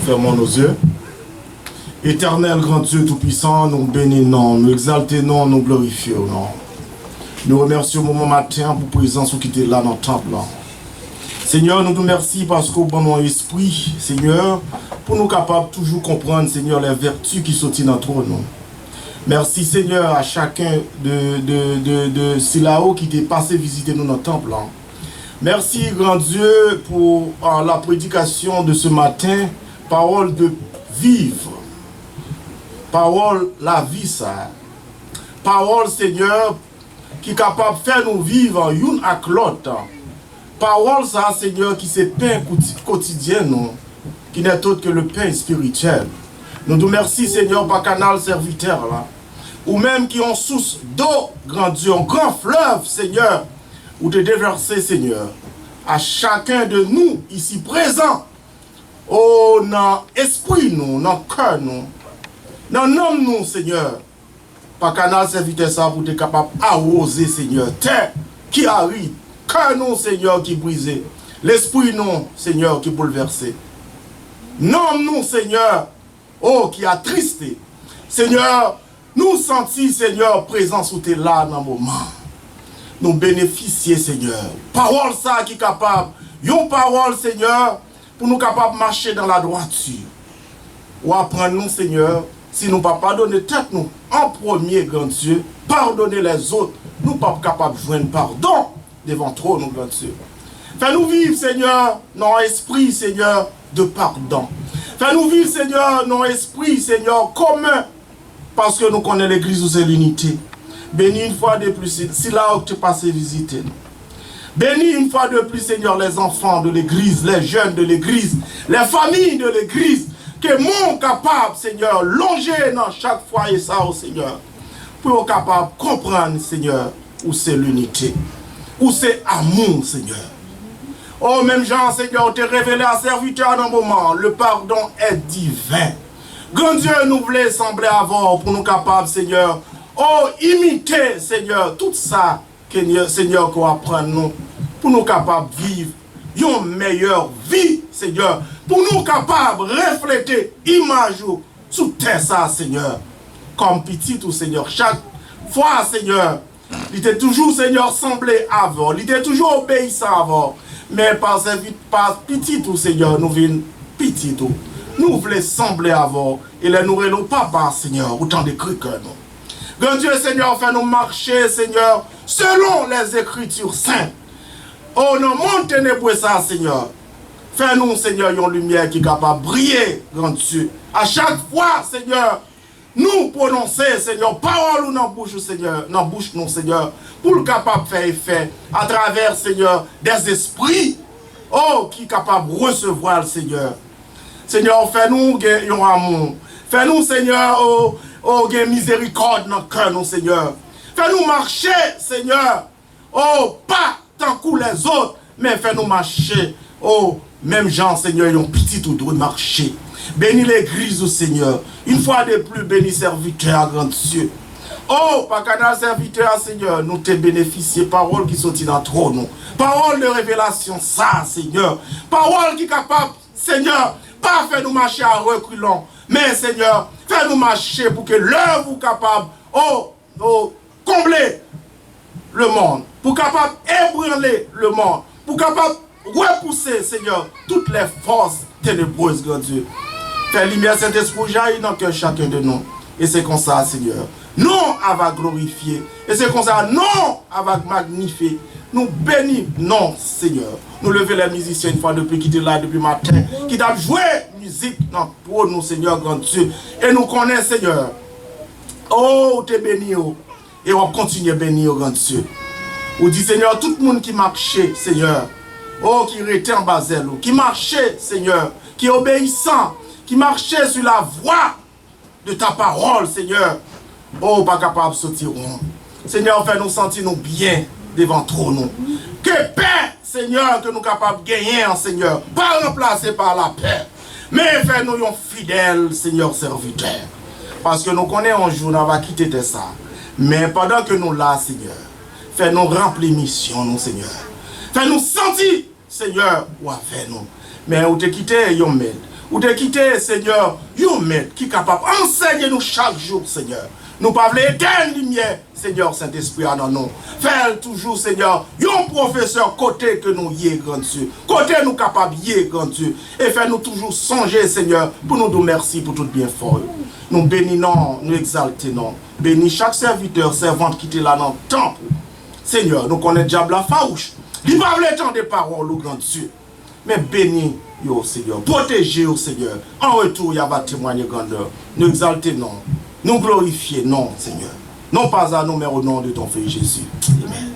fermons nos yeux. Éternel, grand Dieu Tout-Puissant, nous bénissons, nous exaltons, nous glorifions. Nous remercions au moment matin pour la présence qui était là dans le temple. Seigneur, nous te remercions parce qu'au bon nom esprit, Seigneur, pour nous capables toujours comprendre, Seigneur, les vertus qui sont dans notre nom. Merci, Seigneur, à chacun de Silao qui t'est passé visiter nous dans le temple. Merci, grand Dieu, pour la prédication de ce matin, parole de vivre. Parole, la vie, ça. Parole, Seigneur, qui est capable de faire nous vivre une avec l'autre. Parole, ça, Seigneur, qui c'est pain quotidien, non, qui n'est autre que le pain spirituel. Nous te remercions, Seigneur, par canal serviteur, là. Ou même qui ont source d'eau, grand Dieu, un grand fleuve, Seigneur, ou de déverser, Seigneur, à chacun de nous, ici présents, oh, dans l'esprit, nous, dans le cœur, nous, dans l'homme, nous, Seigneur, par canal serviteur, ça, pour être capable d'arroser, Seigneur, terre qui arrive, cœur, nous, Seigneur, qui brisé, l'esprit, nous, Seigneur, qui bouleversé, non, nous, Seigneur, oh, qui a tristé, Seigneur, nous sentis, Seigneur, présence où tu es là dans le moment. Nous bénéficier, Seigneur. Parole ça qui est capable. Une parole, Seigneur, pour nous capables de marcher dans la droiture. Ou apprendre nous, Seigneur, si nous ne pas pardonner tête nous, en premier, grand Dieu, pardonner les autres, nous ne pas capables de joindre pardon devant trop, nous, grand Dieu. Fais-nous vivre, Seigneur, dans l'esprit, Seigneur, de pardon. Fais-nous vivre, Seigneur, dans l'esprit, Seigneur, commun. Parce que nous connaissons l'église où c'est l'unité. Bénis une fois de plus, si là où tu passes visiter nous. Bénis une fois de plus, Seigneur, les enfants de l'église, les jeunes de l'église, les familles de l'église, que mon capable, Seigneur, longer dans chaque foyer ça, au Seigneur, pour être capable de comprendre, Seigneur, où c'est l'unité, où c'est amour, Seigneur. Oh, même Jean, Seigneur, te révélé à serviteur dans un moment, le pardon est divin. Grand Dieu, nous voulons sembler avoir pour nous capables, Seigneur, oh, imiter, Seigneur, tout ça, que, Seigneur, qu'on apprend nous, pour nous capables de vivre une meilleure vie, Seigneur, pour nous capables de refléter l'image sous terre, ça, Seigneur, comme petit, tout, Seigneur, chaque fois, Seigneur, il était toujours, Seigneur, semblé avant, il était toujours obéissant avant, mais par petit, tout, Seigneur, nous venons petit, tout. Nous voulons sembler avant, et les nourrir nos papas, Seigneur, autant de cris que nous. Grand Dieu, Seigneur, fais-nous marcher, Seigneur, selon les Écritures saintes. Oh, non, monde ténébreux, ça, Seigneur. Fais-nous, Seigneur, une lumière qui est capable de briller, grand Dieu. À chaque fois, Seigneur, nous prononcer, Seigneur, parole ou dans bouche, Seigneur, dans bouche, nous, Seigneur, pour le capable de faire effet à travers, Seigneur, des esprits, oh, qui est capable de recevoir le Seigneur. Seigneur, fais-nous un amour. Fais-nous, Seigneur, oh, miséricorde dans le cœur, nous, Seigneur. Fais-nous marcher, Seigneur. Oh, pas tant que les autres, mais fais-nous marcher. Oh, même Jean, Seigneur, ils ont petit tout doit marcher. Bénis l'église, Seigneur. Une fois de plus, bénis serviteur, grand Dieu. Oh, par canal serviteur, Seigneur, nous te bénéficier. Paroles qui sont dans trop, nous. Paroles de révélation, ça, Seigneur. Paroles qui sont capables, Seigneur, pas faire nous marcher à reculons, mais Seigneur, fais-nous marcher pour que l'œuvre vous capable, combler le monde, pour capable ébranler le monde, pour capable repousser, Seigneur, toutes les forces ténébreuses, grand Dieu. Fais lumière cet esprit jaillit dans le cœur chacun de nous. Et c'est comme ça, Seigneur. Non, elle va glorifier. Et c'est comme ça, non, elle va magnifier. Nous bénissons, non, Seigneur. Nous levons les musiciens une fois depuis qui étaient là depuis matin, qui t'a joué musique pour nous, Seigneur, grand Dieu. Et nous connaissons, Seigneur. Oh, t'es béni, et on continue à bénir, grand Dieu. On dit, Seigneur, tout le monde qui marchait, Seigneur, oh, qui était en Basel, qui marchait, Seigneur, qui est obéissant, qui marchait sur la voie de ta parole, Seigneur, oh, pas capable de sortir. Seigneur, fais-nous sentir nous bien devant trop nous. Que paix, Seigneur, que nous sommes capables de gagner, Seigneur, pas remplacé par la paix, mais fais-nous un fidèle, Seigneur, serviteur. Parce que nous connaissons un jour, on va quitter ça. Mais pendant que nous là, Seigneur, fais-nous remplir mission, nous, Seigneur. Fais-nous sentir, Seigneur, ou avec nous. Mais où te quitter, yon med. Ou de quitter, Seigneur, un maître qui est capable d'enseigner nous chaque jour, Seigneur. Nous pas voulons éteindre lumière, Seigneur Saint-Esprit, en nous. Faire toujours, Seigneur, un professeur côté que nous y est, grand Dieu. Côté nous capables y est, grand Dieu. Et faire nous toujours songer, Seigneur, pour nous dire merci pour tout bien fort. Nous bénissons, nous exaltons. Bénis chaque serviteur, servante qui était là dans le temple. Seigneur, nous connaissons diable la farouche. Il va le temps des paroles, grand Dieu. Mais bénis, yo, Seigneur. Protégez, au Seigneur. En retour, il y a un témoignage grandeur. Nous exaltons, nous glorifions, non, Seigneur. Non pas à nous, mais au nom de ton Fils Jésus. Amen.